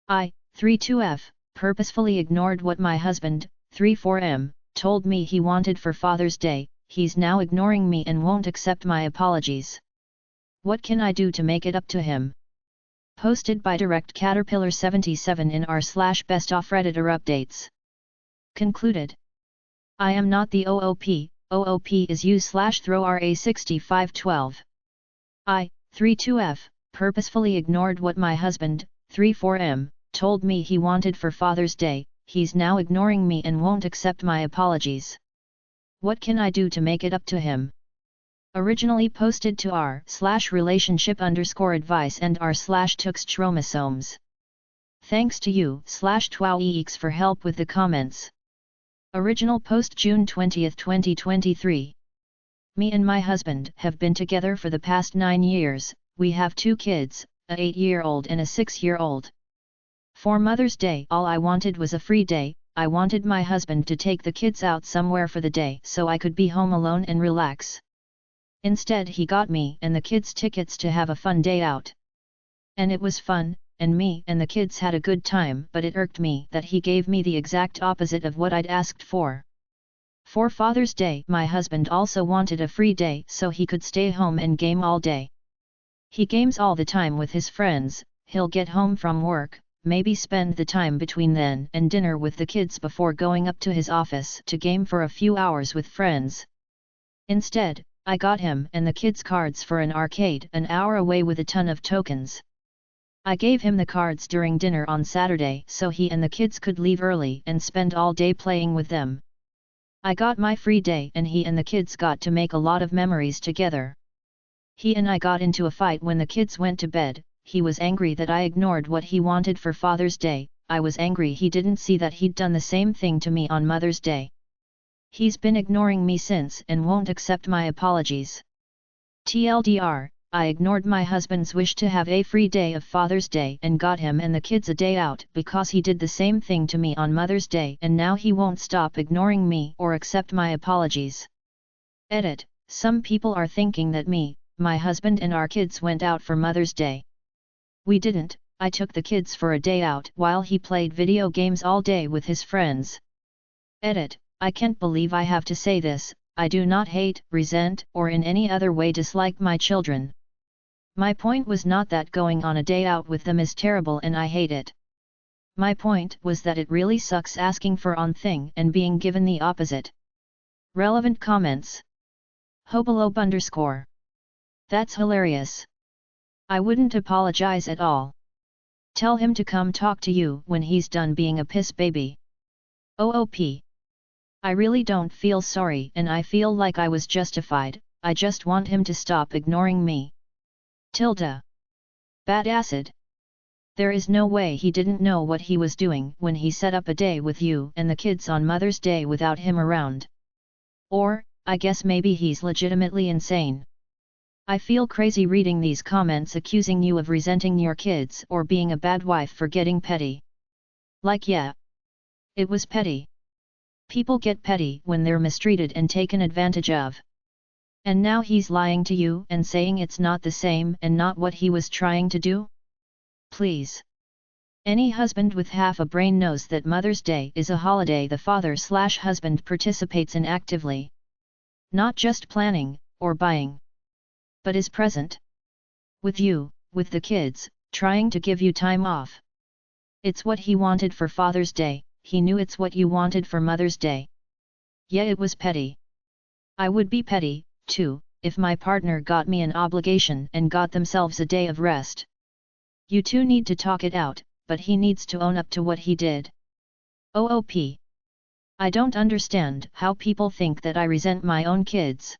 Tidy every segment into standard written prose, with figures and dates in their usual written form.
I, 32F, purposefully ignored what my husband, 34M, told me he wanted for Father's Day. He's now ignoring me and won't accept my apologies. What can I do to make it up to him? Posted by Direct Caterpillar 77 in r/BestofRedditorUpdates. Concluded. I am not the OOP, OOP is u/throw RA6512. I, 32F, purposefully ignored what my husband, 34M, told me he wanted for Father's Day. He's now ignoring me and won't accept my apologies. What can I do to make it up to him? Originally posted to r/relationship_advice and r/tux Thanks to you/twoeeks for help with the comments. Original post June 20, 2023. Me and my husband have been together for the past 9 years. We have 2 kids, a 8-year-old and a 6-year-old. For Mother's Day, all I wanted was a free day. I wanted my husband to take the kids out somewhere for the day so I could be home alone and relax. Instead, he got me and the kids tickets to have a fun day out. And it was fun, and me and the kids had a good time, but it irked me that he gave me the exact opposite of what I'd asked for. For Father's Day, my husband also wanted a free day so he could stay home and game all day. He games all the time with his friends. He'll get home from work, maybe spend the time between then and dinner with the kids before going up to his office to game for a few hours with friends. Instead, I got him and the kids cards for an arcade an hour away with a ton of tokens. I gave him the cards during dinner on Saturday so he and the kids could leave early and spend all day playing with them. I got my free day and he and the kids got to make a lot of memories together. He and I got into a fight when the kids went to bed. He was angry that I ignored what he wanted for Father's Day. I was angry he didn't see that he'd done the same thing to me on Mother's Day. He's been ignoring me since and won't accept my apologies. TLDR, I ignored my husband's wish to have a free day of Father's Day and got him and the kids a day out because he did the same thing to me on Mother's Day, and now he won't stop ignoring me or accept my apologies. Edit, some people are thinking that me, my husband and our kids went out for Mother's Day. We didn't. I took the kids for a day out while he played video games all day with his friends. Edit, I can't believe I have to say this, I do not hate, resent, or in any other way dislike my children. My point was not that going on a day out with them is terrible and I hate it. My point was that it really sucks asking for one thing and being given the opposite. Relevant comments. Hobolob_. That's hilarious. I wouldn't apologize at all. Tell him to come talk to you when he's done being a piss baby. OOP. I really don't feel sorry and I feel like I was justified. I just want him to stop ignoring me. Tilda. Bad acid. There is no way he didn't know what he was doing when he set up a day with you and the kids on Mother's Day without him around. Or, I guess maybe he's legitimately insane. I feel crazy reading these comments accusing you of resenting your kids or being a bad wife for getting petty. Like, yeah. It was petty. People get petty when they're mistreated and taken advantage of. And now he's lying to you and saying it's not the same and not what he was trying to do? Please. Any husband with half a brain knows that Mother's Day is a holiday the father/husband participates in actively. Not just planning, or buying. But is present. With you, with the kids, trying to give you time off. It's what he wanted for Father's Day, he knew it's what you wanted for Mother's Day. Yeah, it was petty. I would be petty, too, if my partner got me an obligation and got themselves a day of rest. You two need to talk it out, but he needs to own up to what he did. OOP. I don't understand how people think that I resent my own kids.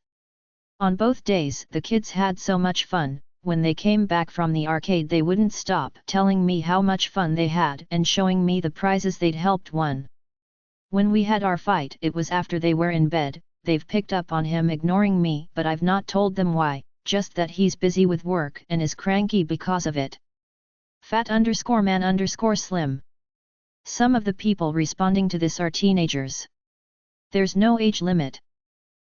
On both days the kids had so much fun. When they came back from the arcade they wouldn't stop telling me how much fun they had and showing me the prizes they'd helped win. When we had our fight it was after they were in bed. They've picked up on him ignoring me, but I've not told them why, just that he's busy with work and is cranky because of it. Fat_man_slim. Some of the people responding to this are teenagers. There's no age limit.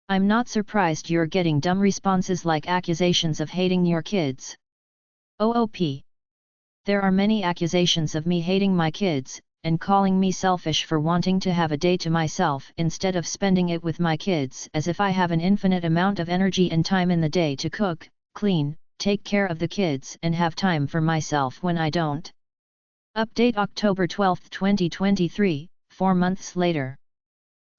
I'm not surprised you're getting dumb responses like accusations of hating your kids. OOP. There are many accusations of me hating my kids, and calling me selfish for wanting to have a day to myself instead of spending it with my kids, as if I have an infinite amount of energy and time in the day to cook, clean, take care of the kids and have time for myself when I don't. Update October 12, 2023, 4 months later.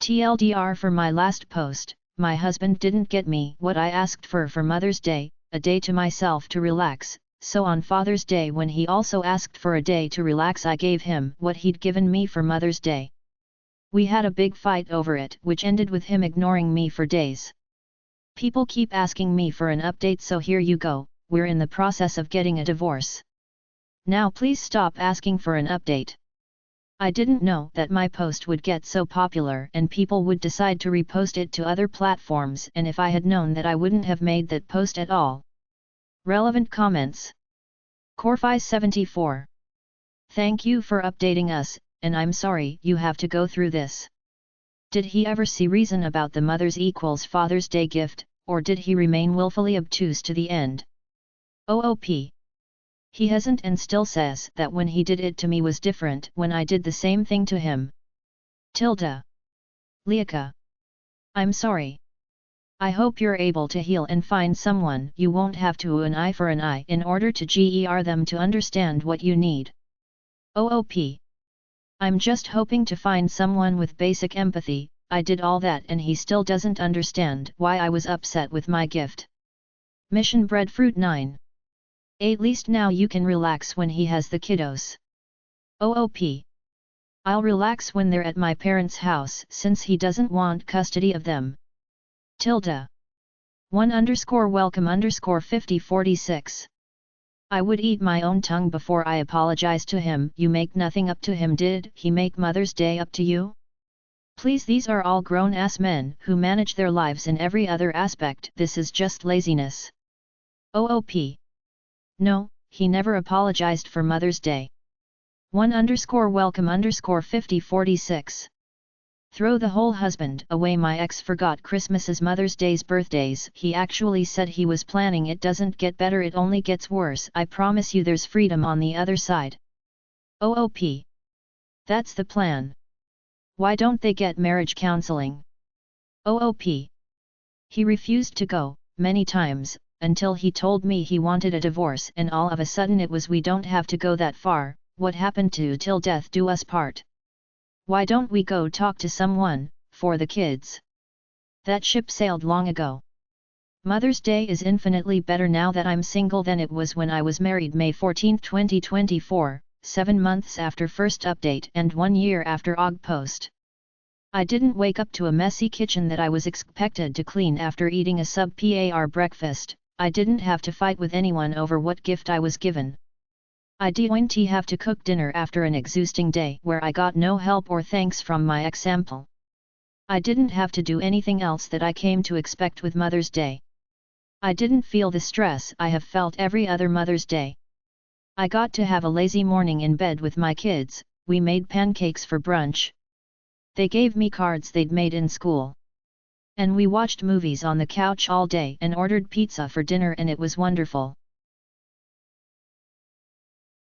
TLDR for my last post, my husband didn't get me what I asked for Mother's Day, a day to myself to relax, so on Father's Day when he also asked for a day to relax I gave him what he'd given me for Mother's Day. We had a big fight over it which ended with him ignoring me for days. People keep asking me for an update, so here you go, we're in the process of getting a divorce. Now please stop asking for an update. I didn't know that my post would get so popular and people would decide to repost it to other platforms, and if I had known that I wouldn't have made that post at all. Relevant comments. Corfi74. Thank you for updating us, and I'm sorry you have to go through this. Did he ever see reason about the Mother's equals Father's Day gift, or did he remain willfully obtuse to the end? OOP. He hasn't and still says that when he did it to me was different when I did the same thing to him. Tilda. Liaka. I'm sorry. I hope you're able to heal and find someone you won't have to an eye for an eye in order to GER them to understand what you need. OOP. I'm just hoping to find someone with basic empathy. I did all that and he still doesn't understand why I was upset with my gift. Mission Breadfruit 9. At least now you can relax when he has the kiddos. OOP. I'll relax when they're at my parents' house since he doesn't want custody of them. Tilda. 1_welcome_5046. I would eat my own tongue before I apologize to him. You make nothing up to him. Did he make Mother's Day up to you? Please, these are all grown-ass men who manage their lives in every other aspect. This is just laziness. OOP. No, he never apologized for Mother's Day. 1_welcome_5046. Throw the whole husband away. My ex forgot Christmases, Mother's Days, birthdays. He actually said he was planning. It doesn't get better, it only gets worse. I promise you there's freedom on the other side. OOP. That's the plan. Why don't they get marriage counseling? OOP. He refused to go, many times, until he told me he wanted a divorce and all of a sudden it was we don't have to go that far, what happened to till death do us part? Why don't we go talk to someone, for the kids? That ship sailed long ago. Mother's Day is infinitely better now that I'm single than it was when I was married. May 14, 2024, 7 months after first update and 1 year after OG post. I didn't wake up to a messy kitchen that I was expected to clean after eating a sub-par breakfast. I didn't have to fight with anyone over what gift I was given. I didn't have to cook dinner after an exhausting day where I got no help or thanks from my example. I didn't have to do anything else that I came to expect with Mother's Day. I didn't feel the stress I have felt every other Mother's Day. I got to have a lazy morning in bed with my kids. We made pancakes for brunch. They gave me cards they'd made in school. And we watched movies on the couch all day and ordered pizza for dinner, and it was wonderful.